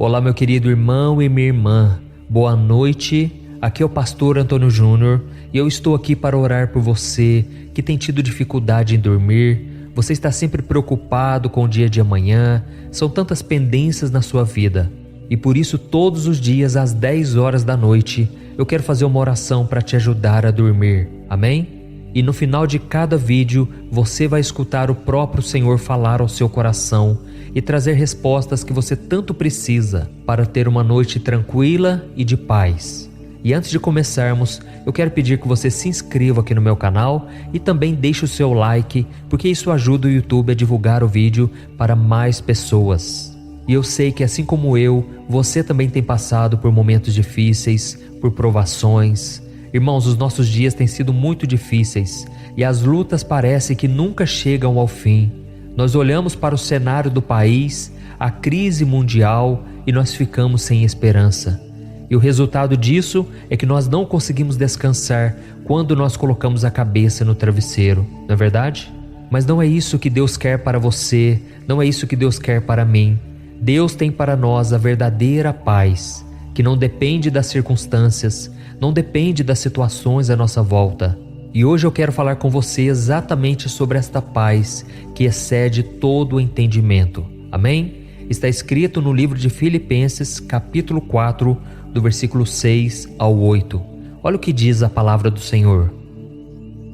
Olá, meu querido irmão e minha irmã, boa noite. Aqui é o pastor Antônio Júnior e eu estou aqui para orar por você que tem tido dificuldade em dormir. Você está sempre preocupado com o dia de amanhã, são tantas pendências na sua vida. E por isso todos os dias às 10 horas da noite eu quero fazer uma oração para te ajudar a dormir, amém? E no final de cada vídeo você vai escutar o próprio Senhor falar ao seu coração e trazer respostas que você tanto precisa para ter uma noite tranquila e de paz. E antes de começarmos, eu quero pedir que você se inscreva aqui no meu canal e também deixe o seu like, porque isso ajuda o YouTube a divulgar o vídeo para mais pessoas. E eu sei que assim como eu, você também tem passado por momentos difíceis, por provações. Irmãos, os nossos dias têm sido muito difíceis e as lutas parecem que nunca chegam ao fim. Nós olhamos para o cenário do país, a crise mundial e nós ficamos sem esperança. E o resultado disso é que nós não conseguimos descansar quando nós colocamos a cabeça no travesseiro, não é verdade? Mas não é isso que Deus quer para você, não é isso que Deus quer para mim. Deus tem para nós a verdadeira paz, que não depende das circunstâncias, não depende das situações à nossa volta. E hoje eu quero falar com você exatamente sobre esta paz que excede todo o entendimento. Amém? Está escrito no livro de Filipenses, capítulo 4, do versículo 6 ao 8. Olha o que diz a palavra do Senhor.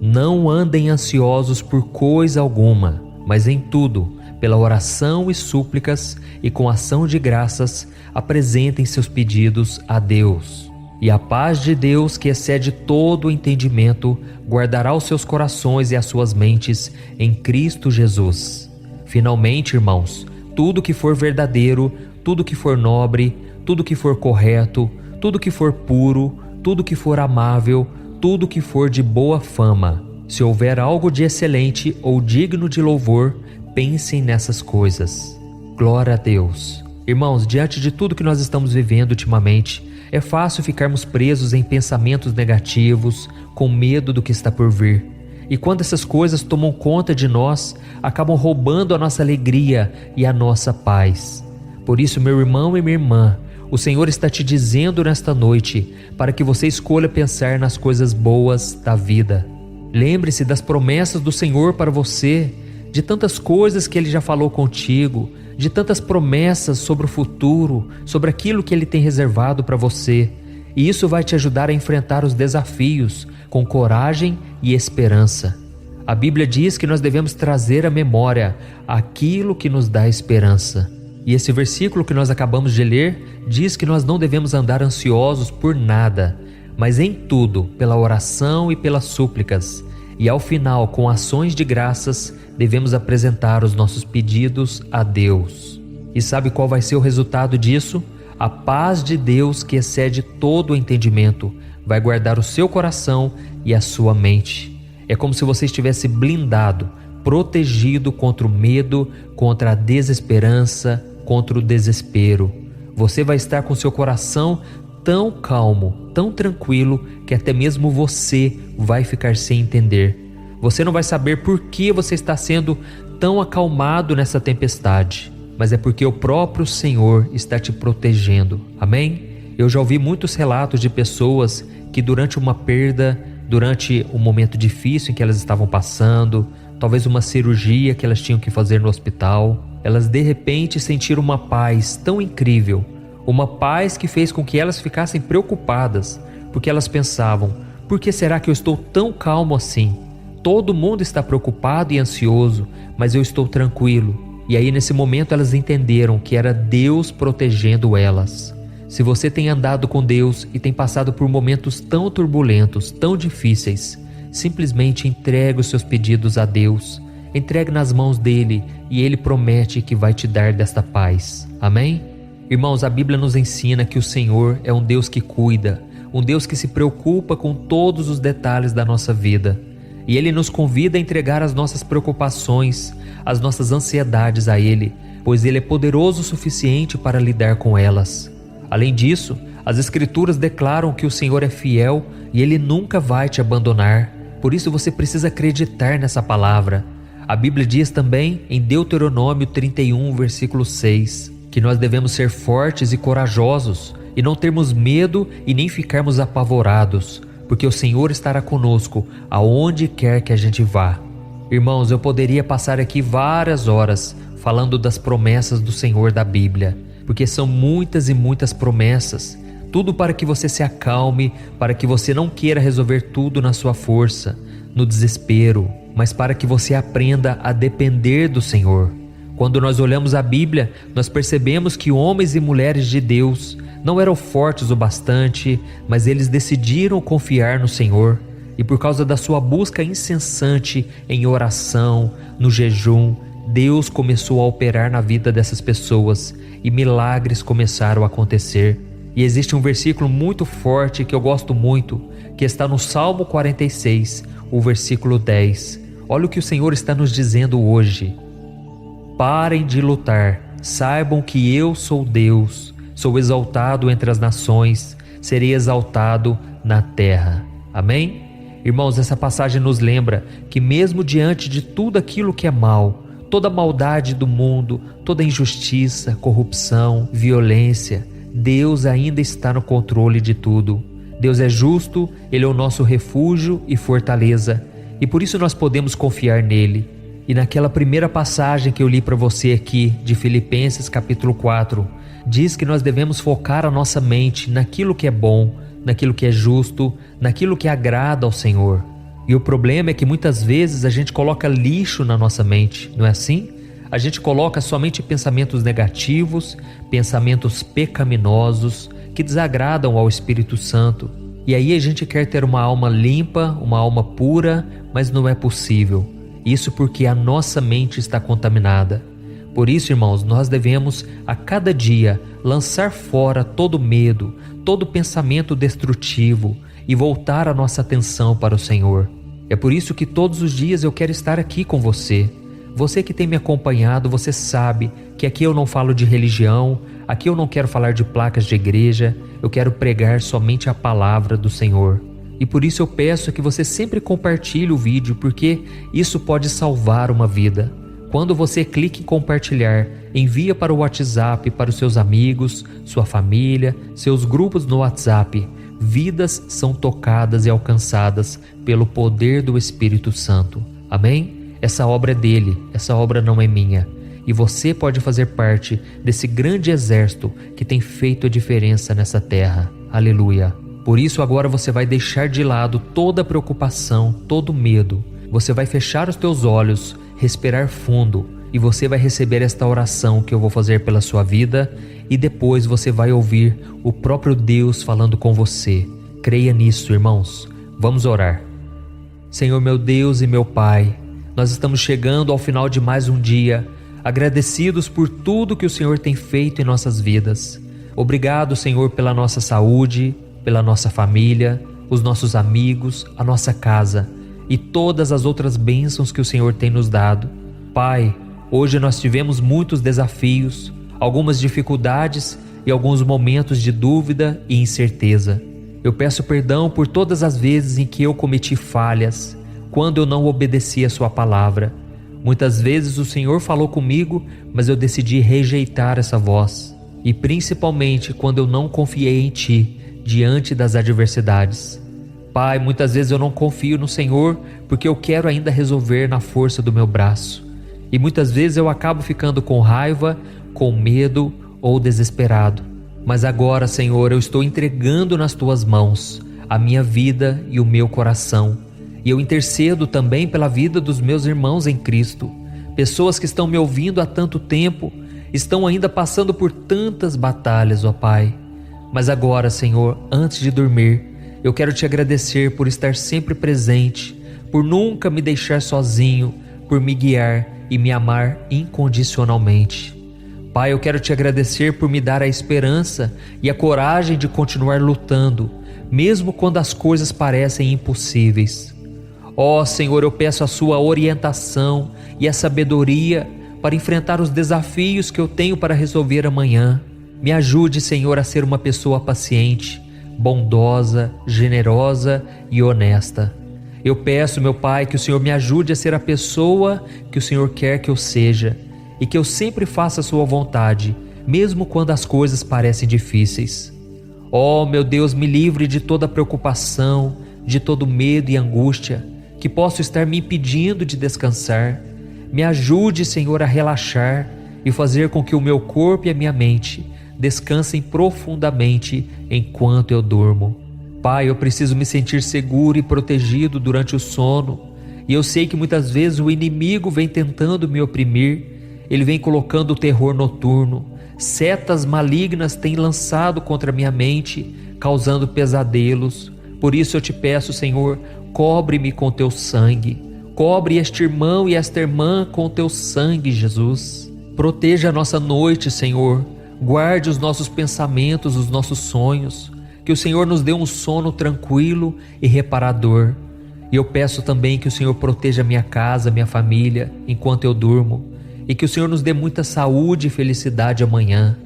Não andem ansiosos por coisa alguma, mas em tudo, pela oração e súplicas e com ação de graças, apresentem seus pedidos a Deus. E a paz de Deus, que excede todo o entendimento, guardará os seus corações e as suas mentes em Cristo Jesus. Finalmente, irmãos, tudo que for verdadeiro, tudo que for nobre, tudo que for correto, tudo que for puro, tudo que for amável, tudo que for de boa fama, se houver algo de excelente ou digno de louvor, pensem nessas coisas. Glória a Deus. Irmãos, diante de tudo que nós estamos vivendo ultimamente, é fácil ficarmos presos em pensamentos negativos, com medo do que está por vir. E quando essas coisas tomam conta de nós, acabam roubando a nossa alegria e a nossa paz. Por isso, meu irmão e minha irmã, o Senhor está te dizendo nesta noite para que você escolha pensar nas coisas boas da vida. Lembre-se das promessas do Senhor para você, de tantas coisas que Ele já falou contigo, de tantas promessas sobre o futuro, sobre aquilo que Ele tem reservado para você. E isso vai te ajudar a enfrentar os desafios com coragem e esperança. A Bíblia diz que nós devemos trazer à memória aquilo que nos dá esperança. E esse versículo que nós acabamos de ler diz que nós não devemos andar ansiosos por nada, mas em tudo, pela oração e pelas súplicas. E ao final, com ações de graças, devemos apresentar os nossos pedidos a Deus. E sabe qual vai ser o resultado disso? A paz de Deus, que excede todo o entendimento, vai guardar o seu coração e a sua mente. É como se você estivesse blindado, protegido contra o medo, contra a desesperança, contra o desespero. Você vai estar com seu coração tão calmo, tão tranquilo, que até mesmo você vai ficar sem entender. Você não vai saber por que você está sendo tão acalmado nessa tempestade, mas é porque o próprio Senhor está te protegendo. Amém? Eu já ouvi muitos relatos de pessoas que durante uma perda, durante um momento difícil em que elas estavam passando, talvez uma cirurgia que elas tinham que fazer no hospital, elas de repente sentiram uma paz tão incrível, uma paz que fez com que elas ficassem preocupadas, porque elas pensavam: por que será que eu estou tão calmo assim? Todo mundo está preocupado e ansioso, mas eu estou tranquilo. E aí nesse momento elas entenderam que era Deus protegendo elas. Se você tem andado com Deus e tem passado por momentos tão turbulentos, tão difíceis, simplesmente entregue os seus pedidos a Deus. Entregue nas mãos dele e ele promete que vai te dar desta paz. Amém? Irmãos, a Bíblia nos ensina que o Senhor é um Deus que cuida, um Deus que se preocupa com todos os detalhes da nossa vida. E Ele nos convida a entregar as nossas preocupações, as nossas ansiedades a Ele, pois Ele é poderoso o suficiente para lidar com elas. Além disso, as Escrituras declaram que o Senhor é fiel e Ele nunca vai te abandonar. Por isso você precisa acreditar nessa palavra. A Bíblia diz também em Deuteronômio 31, versículo 6, que nós devemos ser fortes e corajosos e não termos medo e nem ficarmos apavorados, porque o Senhor estará conosco aonde quer que a gente vá. Irmãos, eu poderia passar aqui várias horas falando das promessas do Senhor da Bíblia, porque são muitas e muitas promessas, tudo para que você se acalme, para que você não queira resolver tudo na sua força, no desespero, mas para que você aprenda a depender do Senhor. Quando nós olhamos a Bíblia, nós percebemos que homens e mulheres de Deus não eram fortes o bastante, mas eles decidiram confiar no Senhor. E por causa da sua busca incessante em oração, no jejum, Deus começou a operar na vida dessas pessoas e milagres começaram a acontecer. E existe um versículo muito forte que eu gosto muito, que está no Salmo 46, o versículo 10. Olha o que o Senhor está nos dizendo hoje. Parem de lutar, saibam que eu sou Deus, sou exaltado entre as nações, serei exaltado na terra. Amém? Irmãos, essa passagem nos lembra que mesmo diante de tudo aquilo que é mal, toda a maldade do mundo, toda a injustiça, corrupção, violência, Deus ainda está no controle de tudo. Deus é justo, Ele é o nosso refúgio e fortaleza, e por isso nós podemos confiar nele. E naquela primeira passagem que eu li para você aqui, de Filipenses capítulo 4, diz que nós devemos focar a nossa mente naquilo que é bom, naquilo que é justo, naquilo que agrada ao Senhor. E o problema é que muitas vezes a gente coloca lixo na nossa mente, não é assim? A gente coloca somente pensamentos negativos, pensamentos pecaminosos, que desagradam ao Espírito Santo. E aí a gente quer ter uma alma limpa, uma alma pura, mas não é possível. Isso porque a nossa mente está contaminada. Por isso, irmãos, nós devemos a cada dia lançar fora todo medo, todo pensamento destrutivo e voltar a nossa atenção para o Senhor. É por isso que todos os dias eu quero estar aqui com você. Você que tem me acompanhado, você sabe que aqui eu não falo de religião, aqui eu não quero falar de placas de igreja, eu quero pregar somente a palavra do Senhor. E por isso eu peço que você sempre compartilhe o vídeo, porque isso pode salvar uma vida. Quando você clica em compartilhar, envia para o WhatsApp, para os seus amigos, sua família, seus grupos no WhatsApp. Vidas são tocadas e alcançadas pelo poder do Espírito Santo. Amém? Essa obra é dele, essa obra não é minha. E você pode fazer parte desse grande exército que tem feito a diferença nessa terra. Aleluia! Por isso agora você vai deixar de lado toda preocupação, todo medo. Você vai fechar os teus olhos, respirar fundo e você vai receber esta oração que eu vou fazer pela sua vida e depois você vai ouvir o próprio Deus falando com você. Creia nisso, irmãos. Vamos orar. Senhor meu Deus e meu Pai, nós estamos chegando ao final de mais um dia, agradecidos por tudo que o Senhor tem feito em nossas vidas. Obrigado, Senhor, pela nossa saúde, pela nossa família, os nossos amigos, a nossa casa e todas as outras bênçãos que o Senhor tem nos dado. Pai, hoje nós tivemos muitos desafios, algumas dificuldades e alguns momentos de dúvida e incerteza. Eu peço perdão por todas as vezes em que eu cometi falhas, quando eu não obedeci a sua palavra. Muitas vezes o Senhor falou comigo, mas eu decidi rejeitar essa voz. E principalmente quando eu não confiei em Ti, diante das adversidades. Pai, muitas vezes eu não confio no Senhor porque eu quero ainda resolver na força do meu braço. E muitas vezes eu acabo ficando com raiva, com medo ou desesperado. Mas agora, Senhor, eu estou entregando nas Tuas mãos a minha vida e o meu coração. E eu intercedo também pela vida dos meus irmãos em Cristo. Pessoas que estão me ouvindo há tanto tempo, estão ainda passando por tantas batalhas, ó Pai. Mas agora, Senhor, antes de dormir, eu quero Te agradecer por estar sempre presente, por nunca me deixar sozinho, por me guiar e me amar incondicionalmente. Pai, eu quero Te agradecer por me dar a esperança e a coragem de continuar lutando, mesmo quando as coisas parecem impossíveis. Ó Senhor, eu peço a Sua orientação e a sabedoria para enfrentar os desafios que eu tenho para resolver amanhã. Me ajude, Senhor, a ser uma pessoa paciente, bondosa, generosa e honesta. Eu peço, meu Pai, que o Senhor me ajude a ser a pessoa que o Senhor quer que eu seja e que eu sempre faça a Sua vontade, mesmo quando as coisas parecem difíceis. Ó meu Deus, me livre de toda preocupação, de todo medo e angústia que possa estar me impedindo de descansar. Me ajude, Senhor, a relaxar e fazer com que o meu corpo e a minha mente descansem profundamente enquanto eu durmo. Pai, eu preciso me sentir seguro e protegido durante o sono, e eu sei que muitas vezes o inimigo vem tentando me oprimir. Ele vem colocando o terror noturno, setas malignas têm lançado contra minha mente, causando pesadelos. Por isso eu te peço, Senhor, cobre-me com teu sangue, cobre este irmão e esta irmã com teu sangue, Jesus. Proteja a nossa noite, Senhor, guarde os nossos pensamentos, os nossos sonhos, que o Senhor nos dê um sono tranquilo e reparador. E eu peço também que o Senhor proteja minha casa, minha família, enquanto eu durmo, e que o Senhor nos dê muita saúde e felicidade amanhã.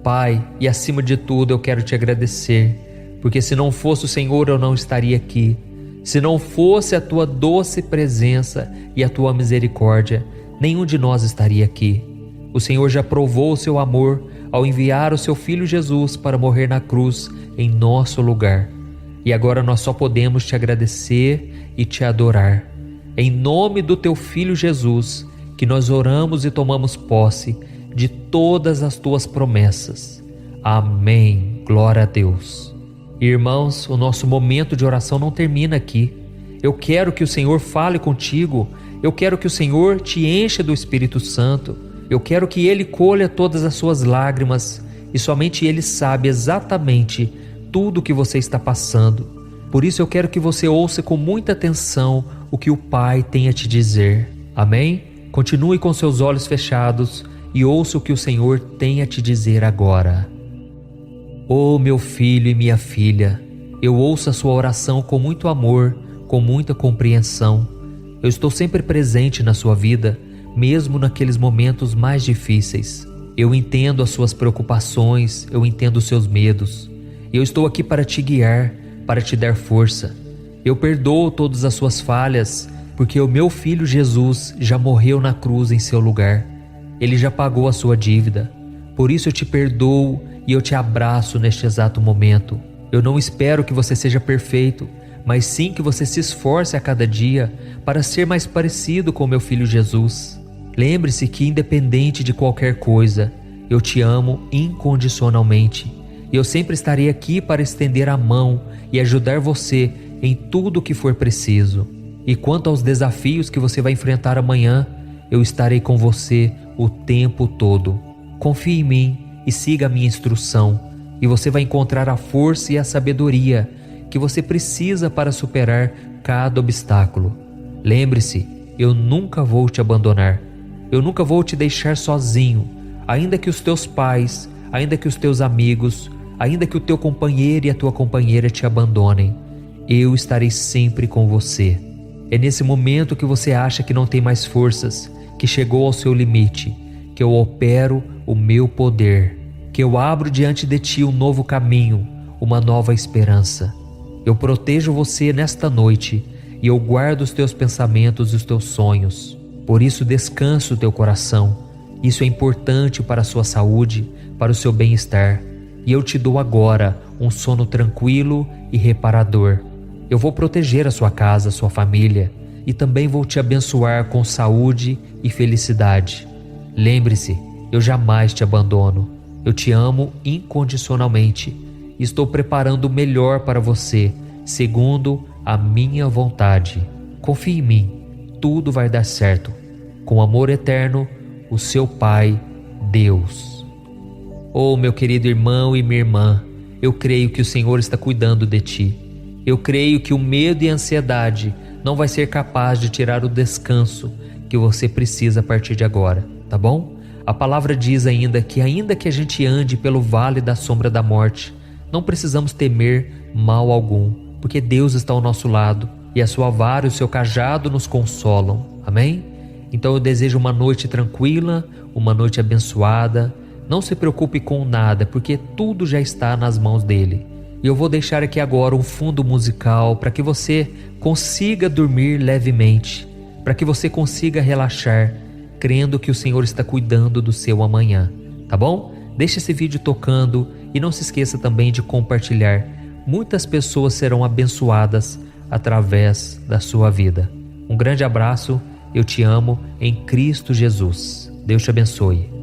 Pai, e acima de tudo eu quero te agradecer, porque se não fosse o Senhor eu não estaria aqui. Se não fosse a tua doce presença e a tua misericórdia, nenhum de nós estaria aqui. O Senhor já provou o seu amor ao enviar o seu Filho Jesus para morrer na cruz em nosso lugar. E agora nós só podemos te agradecer e te adorar. Em nome do teu Filho Jesus, que nós oramos e tomamos posse de todas as tuas promessas. Amém. Glória a Deus. Irmãos, o nosso momento de oração não termina aqui. Eu quero que o Senhor fale contigo. Eu quero que o Senhor te encha do Espírito Santo. Eu quero que Ele colha todas as suas lágrimas, e somente Ele sabe exatamente tudo o que você está passando. Por isso eu quero que você ouça com muita atenção o que o Pai tem a te dizer. Amém? Continue com seus olhos fechados e ouça o que o Senhor tem a te dizer agora. Ó meu filho e minha filha, eu ouço a sua oração com muito amor, com muita compreensão. Eu estou sempre presente na sua vida, mesmo naqueles momentos mais difíceis. Eu entendo as suas preocupações, eu entendo os seus medos. Eu estou aqui para te guiar, para te dar força. Eu perdoo todas as suas falhas, porque o meu Filho Jesus já morreu na cruz em seu lugar. Ele já pagou a sua dívida. Por isso eu te perdoo e eu te abraço neste exato momento. Eu não espero que você seja perfeito, mas sim que você se esforce a cada dia para ser mais parecido com o meu Filho Jesus. Lembre-se que, independente de qualquer coisa, eu te amo incondicionalmente. E eu sempre estarei aqui para estender a mão e ajudar você em tudo o que for preciso. E quanto aos desafios que você vai enfrentar amanhã, eu estarei com você o tempo todo. Confie em mim e siga a minha instrução, e você vai encontrar a força e a sabedoria que você precisa para superar cada obstáculo. Lembre-se, eu nunca vou te abandonar. Eu nunca vou te deixar sozinho, ainda que os teus pais, ainda que os teus amigos, ainda que o teu companheiro e a tua companheira te abandonem. Eu estarei sempre com você. É nesse momento que você acha que não tem mais forças, que chegou ao seu limite, que eu opero o meu poder, que eu abro diante de ti um novo caminho, uma nova esperança. Eu protejo você nesta noite e eu guardo os teus pensamentos e os teus sonhos. Por isso descansa o teu coração. Isso é importante para a sua saúde, para o seu bem-estar. E eu te dou agora um sono tranquilo e reparador. Eu vou proteger a sua casa, a sua família, e também vou te abençoar com saúde e felicidade. Lembre-se, eu jamais te abandono. Eu te amo incondicionalmente. Estou preparando o melhor para você, segundo a minha vontade. Confie em mim, tudo vai dar certo. Com amor eterno, o seu Pai, Deus. Oh, meu querido irmão e minha irmã, eu creio que o Senhor está cuidando de ti. Eu creio que o medo e a ansiedade não vai ser capaz de tirar o descanso que você precisa a partir de agora, tá bom? A palavra diz ainda que a gente ande pelo vale da sombra da morte, não precisamos temer mal algum, porque Deus está ao nosso lado e a sua vara e o seu cajado nos consolam. Amém? Então eu desejo uma noite tranquila, uma noite abençoada. Não se preocupe com nada, porque tudo já está nas mãos dele. E eu vou deixar aqui agora um fundo musical para que você consiga dormir levemente, para que você consiga relaxar, crendo que o Senhor está cuidando do seu amanhã, tá bom? Deixe esse vídeo tocando e não se esqueça também de compartilhar. Muitas pessoas serão abençoadas através da sua vida. Um grande abraço, eu te amo em Cristo Jesus. Deus te abençoe.